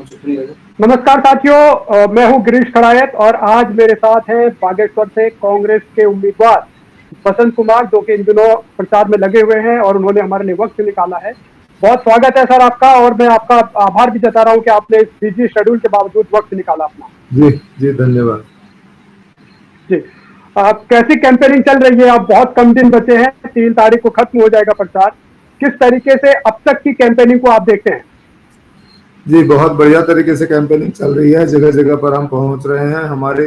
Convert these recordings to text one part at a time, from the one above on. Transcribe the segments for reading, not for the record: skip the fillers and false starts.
नमस्कार साथियों, मैं हूं गिरीश खड़ायत और आज मेरे साथ हैं बागेश्वर से कांग्रेस के उम्मीदवार बसंत कुमार, जो कि इन दिनों प्रचार में लगे हुए हैं और उन्होंने हमारे लिए वक्त निकाला है। बहुत स्वागत है सर आपका, और मैं आपका आभार भी जता रहा हूं कि आपने इस बिजी शेड्यूल के बावजूद वक्त निकाला अपना। जी जी, धन्यवाद जी, कैसी कैंपेनिंग चल रही है? अब बहुत कम दिन बचे हैं, 3 तारीख को खत्म हो जाएगा प्रचार। किस तरीके से अब तक की कैंपेनिंग को आप देखते हैं? जी, बहुत बढ़िया तरीके से कैंपेनिंग चल रही है। जगह जगह पर हम पहुंच रहे हैं। हमारे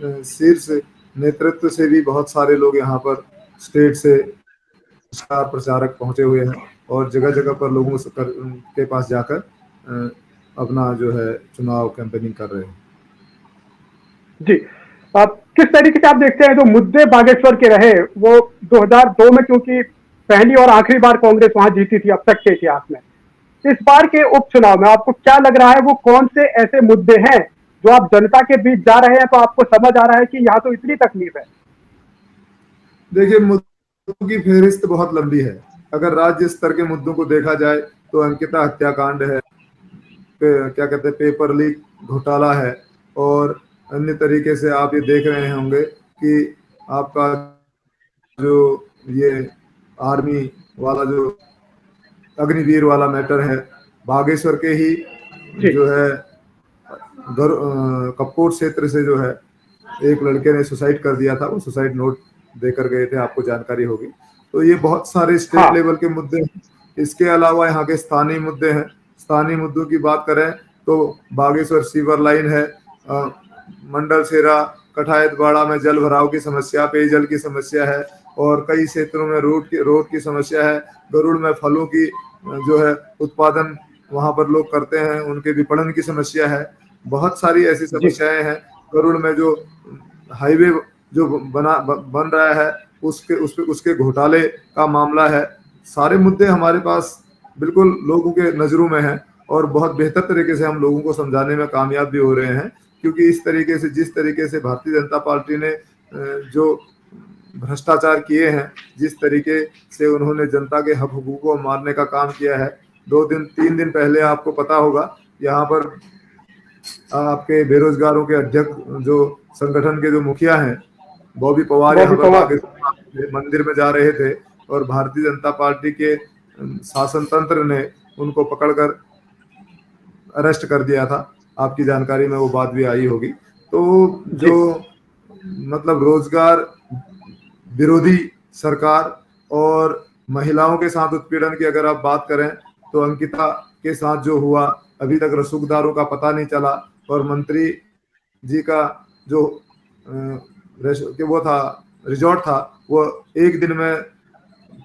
शीर्ष नेतृत्व से भी बहुत सारे लोग यहाँ पर स्टेट से स्टार प्रचारक पहुंचे हुए हैं और जगह जगह पर लोगों के पास जाकर अपना जो है चुनाव कैंपेनिंग कर रहे हैं। जी, आप किस तरीके से आप देखते हैं जो मुद्दे बागेश्वर के रहे, वो 2002 में, क्योंकि पहली और आखिरी बार कांग्रेस वहां जीती थी अब तक के इतिहास में, इस बार के उपचुनाव में आपको क्या लग रहा है, वो कौन से ऐसे मुद्दे हैं जो आप जनता के बीच जा रहे हैं तो आपको समझ आ रहा है कि यहाँ तो इतनी तकलीफ है? देखिए, मुद्दों की फेहरिस्त बहुत लंबी है। अगर राज्य स्तर के मुद्दों को देखा जाए तो अंकिता हत्याकांड है, क्या कहते हैं, पेपर लीक घोटाला है, और अन्य तरीके से आप ये देख रहे होंगे कि आपका जो ये आर्मी वाला जो अग्निवीर वाला मैटर है, बागेश्वर के ही जो है कपकोट क्षेत्र से जो है एक लड़के ने सुसाइड कर दिया था। वो सुसाइड नोट देकर गए थे, आपको जानकारी होगी। तो ये बहुत सारे स्टेट लेवल के मुद्दे हैं। इसके अलावा यहाँ के स्थानीय मुद्दे हैं। स्थानीय मुद्दों की बात करें तो बागेश्वर सीवर लाइन है, मंडल सेरा कठायतबाड़ा में जल भराव की समस्या, पेयजल की समस्या है, और कई क्षेत्रों में रोड की समस्या है। गरुड़ में फलों की जो है उत्पादन वहां पर लोग करते हैं, उनके विपणन की समस्या है। बहुत सारी ऐसी समस्याएं हैं। गरुड़ में जो हाईवे जो बन रहा है उसके घोटाले का मामला है। सारे मुद्दे हमारे पास बिल्कुल लोगों के नजरों में हैं और बहुत बेहतर तरीके से हम लोगों को समझाने में कामयाब भी हो रहे हैं, क्योंकि जिस तरीके से भारतीय जनता पार्टी ने जो भ्रष्टाचार किए हैं, जिस तरीके से उन्होंने जनता के हक हुकूक को मारने का काम किया है। 3 दिन पहले आपको पता होगा, यहाँ पर आपके बेरोजगारों के अध्यक्ष जो संगठन के जो मुखिया हैं, बॉबी पवार, यहाँ पर मंदिर में जा रहे थे और भारतीय जनता पार्टी के शासन तंत्र ने उनको पकड़कर अरेस्ट कर दिया था। आपकी जानकारी में वो बात भी आई होगी। तो जो मतलब रोजगार विरोधी सरकार और महिलाओं के साथ उत्पीड़न की अगर आप बात करें तो अंकिता के साथ जो हुआ, अभी तक रसूखदारों का पता नहीं चला, और मंत्री जी का जो वो था रिजॉर्ट था, वो एक दिन में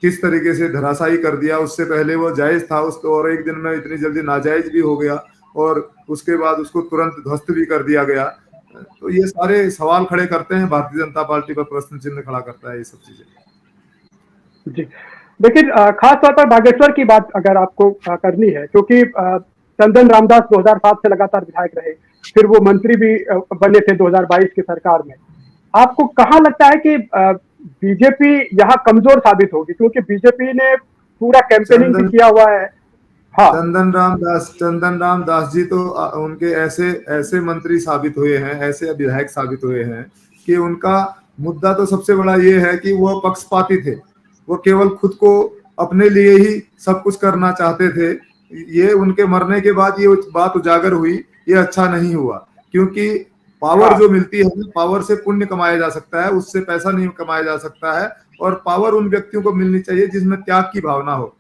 किस तरीके से धराशायी कर दिया। उससे पहले वो जायज था उसको, और एक दिन में इतनी जल्दी नाजायज भी हो गया, और उसके बाद उसको तुरंत ध्वस्त भी कर दिया गया। तो ये सारे सवाल खड़े करते हैं, भारतीय जनता पार्टी पर प्रश्न चिन्ह खड़ा करता है ये सब चीजें। जी, लेकिन खास तौर पर बागेश्वर की बात अगर आपको करनी है, क्योंकि चंदन रामदास 2007 से लगातार विधायक रहे, फिर वो मंत्री भी बने थे 2022 की सरकार में। आपको कहाँ लगता है कि बीजेपी यहाँ कमजोर साबित होगी? क्योंकि बीजेपी ने पूरा कैंपेनिंग भी किया हुआ है। हाँ, चंदन रामदास जी तो उनके ऐसे मंत्री साबित हुए हैं, ऐसे विधायक साबित हुए हैं कि उनका मुद्दा तो सबसे बड़ा ये है कि वो पक्षपाती थे। वो केवल खुद को अपने लिए ही सब कुछ करना चाहते थे। ये उनके मरने के बाद ये बात उजागर हुई, ये अच्छा नहीं हुआ, क्योंकि पावर जो मिलती है, पावर से पुण्य कमाया जा सकता है, उससे पैसा नहीं कमाया जा सकता है। और पावर उन व्यक्तियों को मिलनी चाहिए जिसमें त्याग की भावना हो,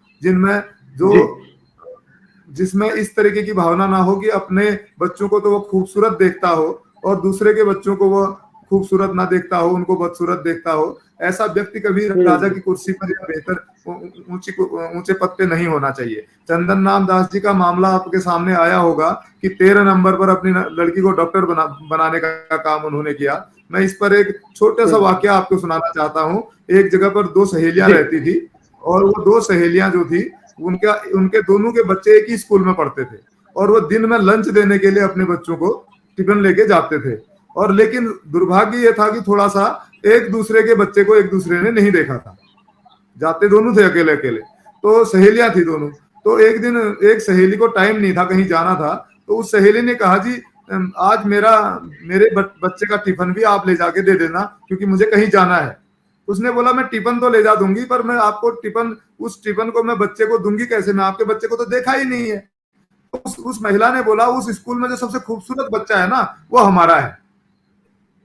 जिसमें इस तरीके की भावना ना हो कि अपने बच्चों को तो वो खूबसूरत देखता हो और दूसरे के बच्चों को वो खूबसूरत ना देखता हो, उनको बदसूरत देखता हो। ऐसा व्यक्ति कभी राजा की कुर्सी पर या बेहतर ऊंचे पद पे नहीं होना चाहिए। चंदन रामदास जी का मामला आपके सामने आया होगा कि 13 नंबर पर अपनी लड़की को डॉक्टर बनाने का काम उन्होंने किया। मैं इस पर एक छोटा सा वाकया आपको सुनाना चाहता हूँ। एक जगह पर 2 सहेलियां रहती थी, और वो 2 सहेलियां जो थी, उनके दोनों के बच्चे एक ही स्कूल में पढ़ते थे, और वो दिन में लंच देने के लिए अपने बच्चों को टिफिन लेके जाते थे। और लेकिन दुर्भाग्य ये था कि थोड़ा सा एक दूसरे के बच्चे को एक दूसरे ने नहीं देखा था। जाते दोनों थे अकेले अकेले, तो सहेलियां थी दोनों। तो एक दिन एक सहेली को टाइम नहीं था, कहीं जाना था, तो उस सहेली ने कहा जी आज मेरे बच्चे का टिफिन भी आप ले जाके दे देना क्योंकि मुझे कहीं जाना है। उसने बोला मैं टिफिन तो ले जा दूंगी पर मैं आपको उस टिफिन को मैं बच्चे को दूंगी कैसे, मैं आपके बच्चे को तो देखा ही नहीं है। उस महिला ने बोला उस स्कूल में जो सबसे खूबसूरत बच्चा है ना वो हमारा है,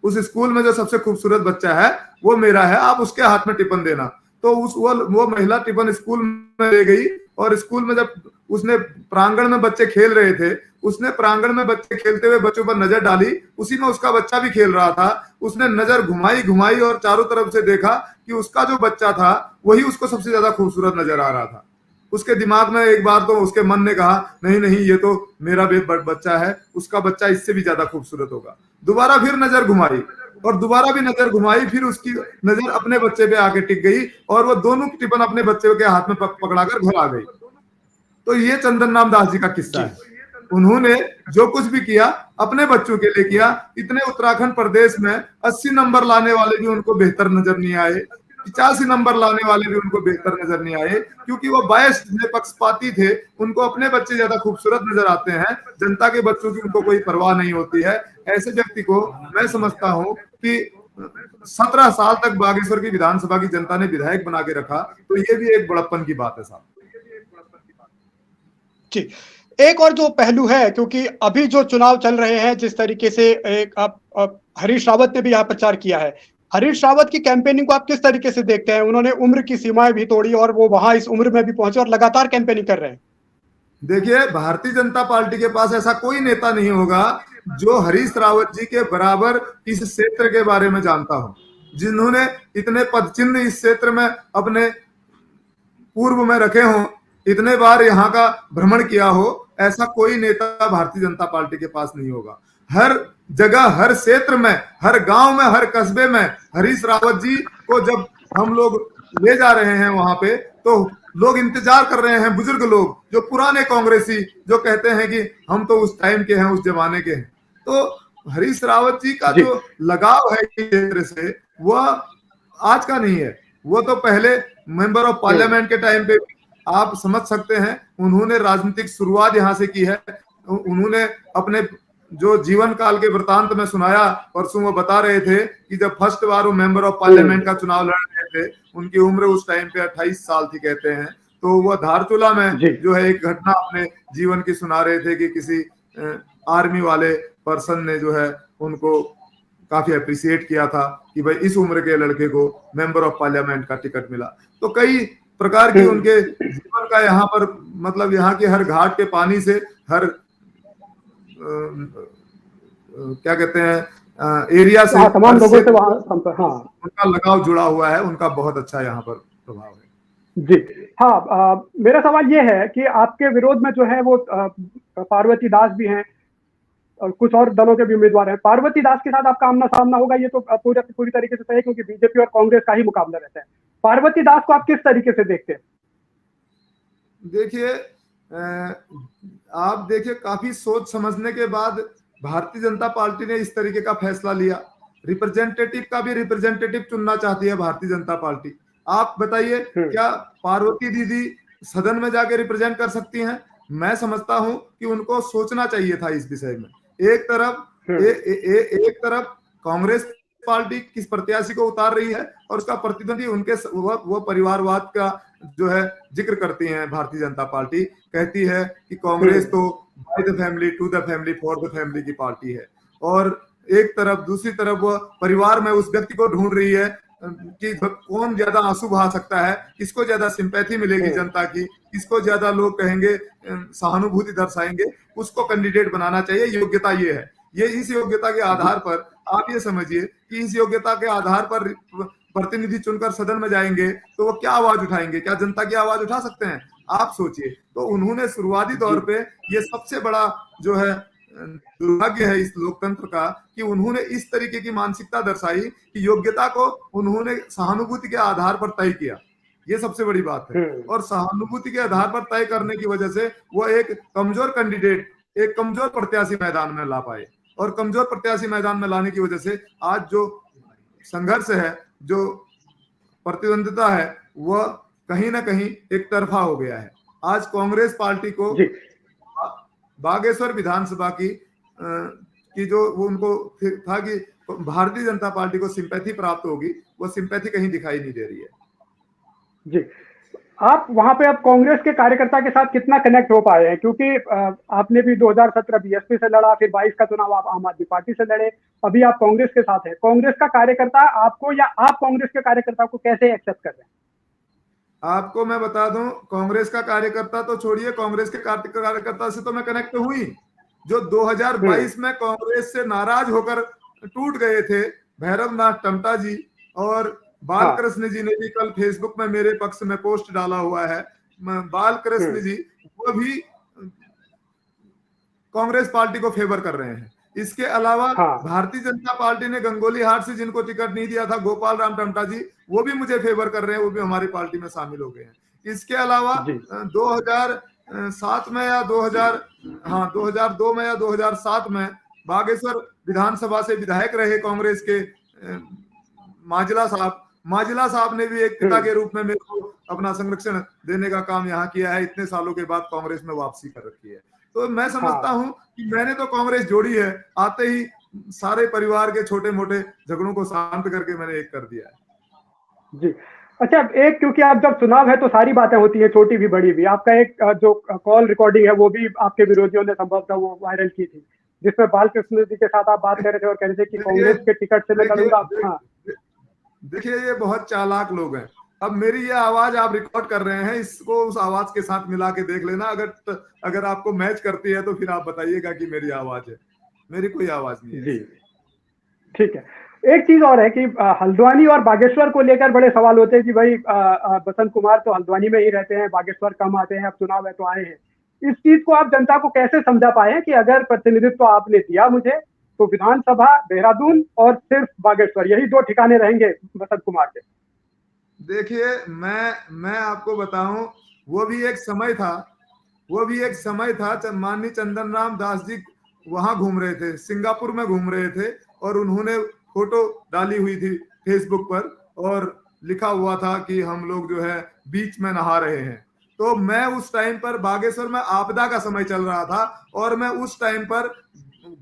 उस स्कूल में जो सबसे खूबसूरत बच्चा है वो मेरा है, आप उसके हाथ में टिफिन देना। तो वो महिला टिफिन स्कूल में ले गई और स्कूल में जब उसने प्रांगण में बच्चे खेल रहे थे, उसने प्रांगण में बच्चे खेलते हुए बच्चों पर नजर डाली, उसी में उसका बच्चा भी खेल रहा था। उसने नजर घुमाई और चारों तरफ से देखा कि उसका जो बच्चा था वही उसको सबसे ज्यादा खूबसूरत नजर आ रहा था। उसके दिमाग में एक बार तो उसके मन ने कहा नहीं नहीं ये तो मेरा भी बच्चा है, उसका बच्चा इससे भी ज्यादा खूबसूरत होगा। दोबारा फिर नजर घुमाई और दोबारा भी नजर घुमाई, फिर उसकी नजर अपने बच्चे पे आके टिक गई और वो दोनों टिफिन अपने बच्चे के हाथ में पकड़ाकर घर आ गई। तो ये चंदन रामदास जी का किस्सा है। उन्होंने जो कुछ भी किया अपने बच्चों के लिए किया। इतने उत्तराखंड प्रदेश में 80 नंबर लाने वाले भी उनको बेहतर नजर नहीं आए, 85 नंबर लाने वाले भी उनको बेहतर नजर नहीं आए, क्योंकि वो बायस्ड थे, पक्षपाती थे। उनको अपने बच्चे ज्यादा खूबसूरत नजर आते हैं, जनता के बच्चों की उनको कोई परवाह नहीं होती है। ऐसे व्यक्ति को मैं समझता हूं कि 17 साल तक बागेश्वर की विधानसभा की जनता ने विधायक बना के रखा, तो ये भी एक बड़प्पन की बात है साहब। जी, एक और जो पहलू है, क्योंकि अभी जो चुनाव चल रहे हैं, जिस तरीके से एक हरीश रावत ने भी यहाँ प्रचार किया है, हरीश रावत की कैंपेनिंग को आप किस तरीके से देखते हैं? उन्होंने उम्र की सीमाएं भी तोड़ी और वो वहां इस उम्र में भी पहुंचे और लगातार कैंपेनिंग कर रहे हैं। देखिए, भारतीय जनता पार्टी के पास ऐसा कोई नेता नहीं होगा जो हरीश रावत जी के बराबर इस क्षेत्र के बारे में जानता हो, जिन्होंने इतने पदचिन्ह इस क्षेत्र में अपने पूर्व में रखे हों, इतने बार यहाँ का भ्रमण किया हो। ऐसा कोई नेता भारतीय जनता पार्टी के पास नहीं होगा। हर जगह, हर क्षेत्र में, हर गांव में, हर कस्बे में हरीश रावत जी को जब हम लोग ले जा रहे हैं वहां पे, तो लोग इंतजार कर रहे हैं, बुजुर्ग लोग जो पुराने कांग्रेसी, जो कहते हैं कि हम तो उस टाइम के हैं, उस जमाने के हैं। तो हरीश रावत जी का जो लगाव है क्षेत्र से वह आज का नहीं है, वो तो पहले मेंबर ऑफ पार्लियामेंट के टाइम पे आप समझ सकते हैं। उन्होंने राजनीतिक शुरुआत यहाँ से की है। उन्होंने अपने जो जीवन काल के वृतांत में सुनाया, परसों वो बता रहे थे कि जब फर्स्ट बार वो मेंबर ऑफ पार्लियामेंट का चुनाव लड़ रहे थे, उनकी उम्र उस टाइम पे 28 साल थी कहते हैं। तो वो धारचूला में जो है एक घटना अपने जीवन की सुना रहे थे कि किसी आर्मी वाले पर्सन ने जो है उनको काफी अप्रिशिएट किया था कि भाई इस उम्र के लड़के को मेंबर ऑफ पार्लियामेंट का टिकट मिला। तो कई प्रकार की उनके जीवन का यहाँ पर मतलब यहाँ के हर घाट के पानी से, हर क्या कहते हैं एरिया से, तमाम लोगों से वहां उनका लगाव जुड़ा हुआ है। उनका बहुत अच्छा यहाँ पर प्रभाव है। जी हाँ, मेरा सवाल ये है कि आपके विरोध में जो है वो पार्वती दास भी हैं और कुछ और दलों के भी उम्मीदवार हैं। पार्वती दास के साथ आपका आमना सामना होगा, ये तो पूरी तरीके से तय है, क्योंकि बीजेपी और कांग्रेस का ही मुकाबला रहता है। पार्वती दास को आप किस तरीके से देखते हैं? देखिए, आप देखिए, काफी सोच समझने के बाद भारतीय जनता पार्टी ने इस तरीके का फैसला लिया। रिप्रेजेंटेटिव का भी रिप्रेजेंटेटिव चुनना चाहती है भारतीय जनता पार्टी। आप बताइए, क्या पार्वती दीदी सदन में जाके रिप्रेजेंट कर सकती हैं? मैं समझता हूं कि उनको सोचना चाहिए था इस विषय में। एक तरफ कांग्रेस पार्टी किस प्रत्याशी को उतार रही है और उसका प्रतिद्वंदी उनके वो परिवारवाद का जो है जिक्र करती हैं। भारतीय जनता पार्टी कहती है कि कांग्रेस तो by the family, to the family, for the family की पार्टी है। और एक तरफ, दूसरी तरफ वो परिवार में उस व्यक्ति को ढूंढ रही है कि कौन ज्यादा आंसू बहा सकता है, किसको ज्यादा सिंपैथी मिलेगी जनता की, किसको ज्यादा लोग कहेंगे सहानुभूति दर्शाएंगे, उसको कैंडिडेट बनाना चाहिए। योग्यता ये है, ये इस योग्यता के आधार पर आप ये समझिए कि इस योग्यता के आधार पर प्रतिनिधि चुनकर सदन में जाएंगे तो वो क्या आवाज उठाएंगे? क्या जनता की आवाज उठा सकते हैं? आप सोचिए। तो उन्होंने शुरुआती तौर पे ये सबसे बड़ा जो है दुर्भाग्य है इस लोकतंत्र का कि उन्होंने इस तरीके की मानसिकता दर्शाई कि योग्यता को उन्होंने सहानुभूति के आधार पर तय किया। ये सबसे बड़ी बात है। और सहानुभूति के आधार पर तय करने की वजह से वो एक कमजोर कैंडिडेट, एक कमजोर प्रत्याशी मैदान में ला पाए। और कमजोर प्रत्याशी मैदान में लाने की वजह से आज जो संघर्ष है, जो प्रतिद्वंदिता है, वह कहीं ना कहीं एक तरफा हो गया है। आज कांग्रेस पार्टी को बागेश्वर विधानसभा की जो वो उनको था कि भारतीय जनता पार्टी को सिंपैथी प्राप्त होगी, वो सिंपैथी कहीं दिखाई नहीं दे रही है। जी, आप वहां पे अब कांग्रेस के कार्यकर्ता के साथ कितना कनेक्ट हो पाए हैं? क्योंकि आपने भी 2017 बीएसपी से लड़ा, फिर 22 का चुनाव आप आम आदमी पार्टी से लड़े, अभी आप कांग्रेस के साथ हैं। कांग्रेस का कार्यकर्ता आपको या आप कांग्रेस के कार्यकर्ता को कैसे एक्सेप्ट कर रहे हैं? आपको मैं बता दूं, कांग्रेस का कार्यकर्ता तो छोड़िए, कांग्रेस के कार्यकर्ता से तो मैं कनेक्ट हुई, जो 2022 में कांग्रेस से नाराज होकर टूट गए थे, भैरव नाथ टमटा जी और बालकृष्ण जी ने भी कल फेसबुक में मेरे पक्ष में पोस्ट डाला हुआ है। बालकृष्ण जी वो भी कांग्रेस पार्टी को फेवर कर रहे हैं। इसके अलावा भारतीय जनता पार्टी ने गंगोली हाट से जिनको टिकट नहीं दिया था, गोपाल राम टमटा जी, वो भी मुझे फेवर कर रहे हैं, वो भी हमारी पार्टी में शामिल हो गए हैं। इसके अलावा 2007 में या 2002 में या 2007 में बागेश्वर विधानसभा से विधायक रहे कांग्रेस के माजिला साहब ने भी एक पिता के रूप में मेरे को अपना संरक्षण देने का काम यहाँ किया है। इतने सालों के बाद कांग्रेस में वापसी कर रखी है। तो मैं समझता हूं कि मैंने तो कांग्रेस जोड़ी है, आते ही सारे परिवार के छोटे मोटे झगड़ों को शांत करके मैंने एक कर दिया है। जी, अच्छा, एक क्योंकि आप जब चुनाव है तो सारी बातें होती है, छोटी भी बड़ी भी। आपका एक जो कॉल रिकॉर्डिंग है वो भी आपके विरोधियों ने संभवतः वो वायरल की थी, जिसमें बालकृष्ण जी के साथ आप बात कर रहे थे और कह रहे थे कि कांग्रेस के टिकट से मैं लड़ूंगा। देखिए, ये बहुत चालाक लोग हैं। अब मेरी ये आवाज आप रिकॉर्ड कर रहे हैं, इसको उस आवाज के साथ मिला के देख लेना, अगर आपको मैच करती है तो फिर आप बताइएगा कि मेरी आवाज है। मेरी कोई आवाज नहीं है। जी, ठीक है। एक चीज और है कि हल्द्वानी और बागेश्वर को लेकर बड़े सवाल होते हैं कि भाई बसंत कुमार तो हल्द्वानी में ही रहते हैं, बागेश्वर कम आते हैं, अब चुनाव है तो आए हैं। इस चीज को आप जनता को कैसे समझा पाए कि अगर प्रतिनिधित्व आपने दिया मुझे तो विधानसभा देहरादून और सिर्फ बागेश्वर, यही दो ठिकाने रहेंगे बसंत कुमार के? देखिए, मैं आपको बताऊं, वो भी एक समय था माननीय चंदन राम दास जी वहां घूम रहे थे, सिंगापुर में घूम रहे थे, और उन्होंने फोटो डाली हुई थी फेसबुक पर और लिखा हुआ था कि हम लोग जो है बीच में नहा रहे हैं। तो मैं उस टाइम पर बागेश्वर में आपदा का समय चल रहा था और मैं उस टाइम पर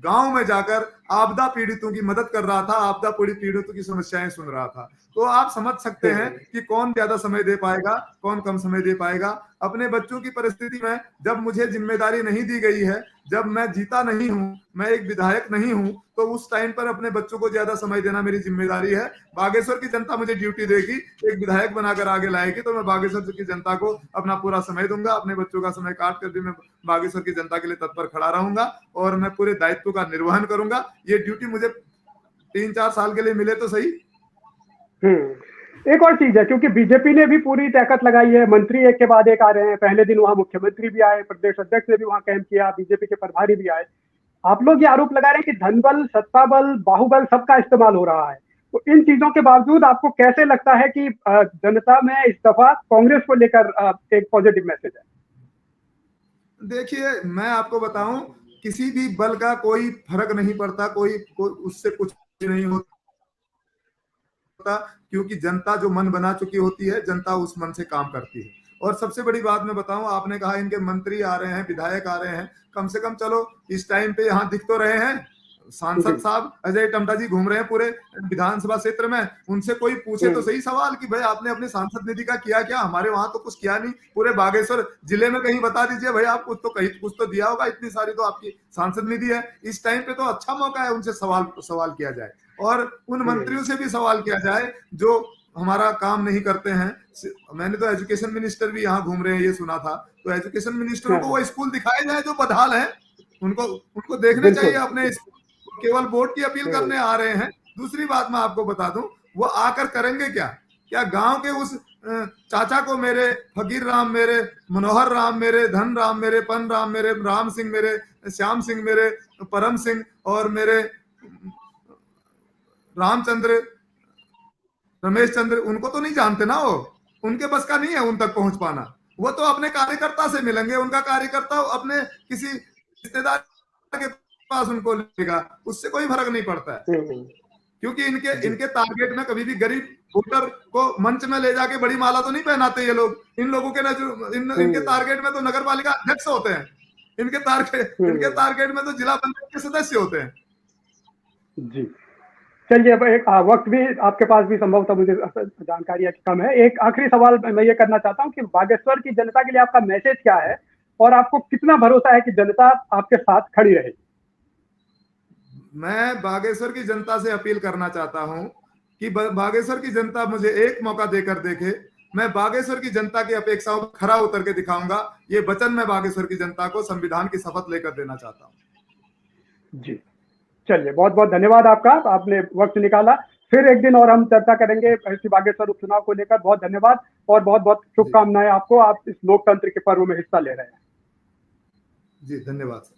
गांव में जाकर आपदा पीड़ितों की मदद कर रहा था, आपदा पीड़ितों की समस्याएं सुन रहा था। तो आप समझ सकते हैं कि कौन ज्यादा समय दे पाएगा, कौन कम समय दे पाएगा। अपने बच्चों की परिस्थिति में जब मुझे जिम्मेदारी नहीं दी गई है, जब मैं जीता नहीं हूं, मैं एक विधायक नहीं हूं, तो उस टाइम पर अपने बच्चों को ज्यादा समय देना मेरी जिम्मेदारी है। बागेश्वर की जनता मुझे ड्यूटी देगी, एक विधायक बनाकर आगे लाएगी, तो मैं बागेश्वर की जनता को अपना पूरा समय दूंगा। अपने बच्चों का समय काट कर भी मैं बागेश्वर की जनता के लिए तत्पर खड़ा रहूंगा और मैं पूरे दायित्व का निर्वहन करूंगा। ये ड्यूटी मुझे 3-4 साल के लिए मिले तो सही। एक और चीज है, क्योंकि बीजेपी ने भी पूरी ताकत लगाई है, मंत्री एक के बाद एक आ रहे हैं। पहले दिन वहां मुख्यमंत्री भी आए, प्रदेश अध्यक्ष ने भी वहां कैंप किया, बीजेपी के प्रभारी भी आए। आप लोग ये आरोप लगा रहे हैं कि धनबल, सत्ताबल, बाहुबल सबका इस्तेमाल हो रहा है। तो इन चीजों के बावजूद आपको कैसे लगता है कि जनता में इस दफा कांग्रेस को लेकर एक पॉजिटिव मैसेज है? देखिए, मैं आपको बताऊं, किसी भी बल का कोई फर्क नहीं पड़ता, कोई उससे कुछ नहीं होता, क्योंकि जनता जो मन बना चुकी होती है, जनता उस मन से काम करती है। और सबसे बड़ी बात मैं बताऊं, आपने कहा इनके मंत्री आ रहे हैं, विधायक आ रहे हैं, कम से कम चलो इस टाइम पे यहाँ दिख तो रहे हैं। सांसद साहब अजय टमटा जी घूम रहे हैं पूरे विधानसभा क्षेत्र में, उनसे कोई पूछे तो सही सवाल कि भाई आपने अपनी सांसद निधि का किया क्या? हमारे वहां तो कुछ किया नहीं। पूरे बागेश्वर जिले में कहीं बता दीजिए भाई, आप कुछ तो दिया होगा, इतनी सारी तो आपकी सांसद निधि है। इस टाइम पे तो अच्छा मौका है उनसे सवाल किया जाए और उन मंत्रियों से भी सवाल किया जाए जो हमारा काम नहीं करते हैं। मैंने तो एजुकेशन मिनिस्टर भी यहाँ घूम रहे हैं ये सुना था, तो एजुकेशन मिनिस्टरों को वो स्कूल दिखाए जाए जो बदहाल है, उनको देखने चाहिए अपने स्कूल। केवल वोट की अपील करने आ रहे हैं। दूसरी बात मैं आपको बता दूं, वो आकर करेंगे क्या गांव के उस चाचा को मेरे फकीर राम मेरे, मनोहर राम मेरे, धन राम मेरे, पन राम मेरे, राम सिंह मेरे, श्याम सिंह मेरे, परम सिंह और मेरे रामचंद्र, रमेश चंद्र, उनको तो नहीं जानते ना, वो उनके बस का नहीं है उन तक पहुंच पाना। वो तो अपने कार्यकर्ता से मिलेंगे, उनका कार्यकर्ता अपने किसी रिश्तेदार के पास उनको लेगा, उससे कोई फर्क नहीं पड़ता है। क्योंकि इनके टारगेट में कभी भी गरीब वोटर को मंच में ले जाके बड़ी माला तो नहीं पहनाते ये लोग। इन लोगों के इनके टारगेट में तो नगर पालिका अध्यक्ष होते हैं। इनके टारगेट में तो जिला पंचायत के सदस्य होते हैं। जी चलिए, अब एक वक्त भी आपके पास भी संभवतः मुझे जानकारी कम है। एक आखिरी सवाल मैं ये करना चाहता हूँ कि बागेश्वर की जनता के लिए आपका मैसेज क्या है और आपको कितना भरोसा है कि जनता आपके साथ खड़ी रहेगी? मैं बागेश्वर की जनता से अपील करना चाहता हूं कि बागेश्वर की जनता मुझे एक मौका देकर देखे। मैं बागेश्वर की जनता की अपेक्षाओं पर खरा उतर के दिखाऊंगा। ये वचन मैं बागेश्वर की जनता को संविधान की शपथ लेकर देना चाहता हूं। जी चलिए, बहुत बहुत धन्यवाद आपका, आपने वक्त निकाला। फिर एक दिन और हम चर्चा करेंगे ऐसी बागेश्वर उपचुनाव को लेकर। बहुत धन्यवाद और बहुत बहुत शुभकामनाएं आपको, आप इस लोकतंत्र के पर्व में हिस्सा ले रहे हैं। जी धन्यवाद।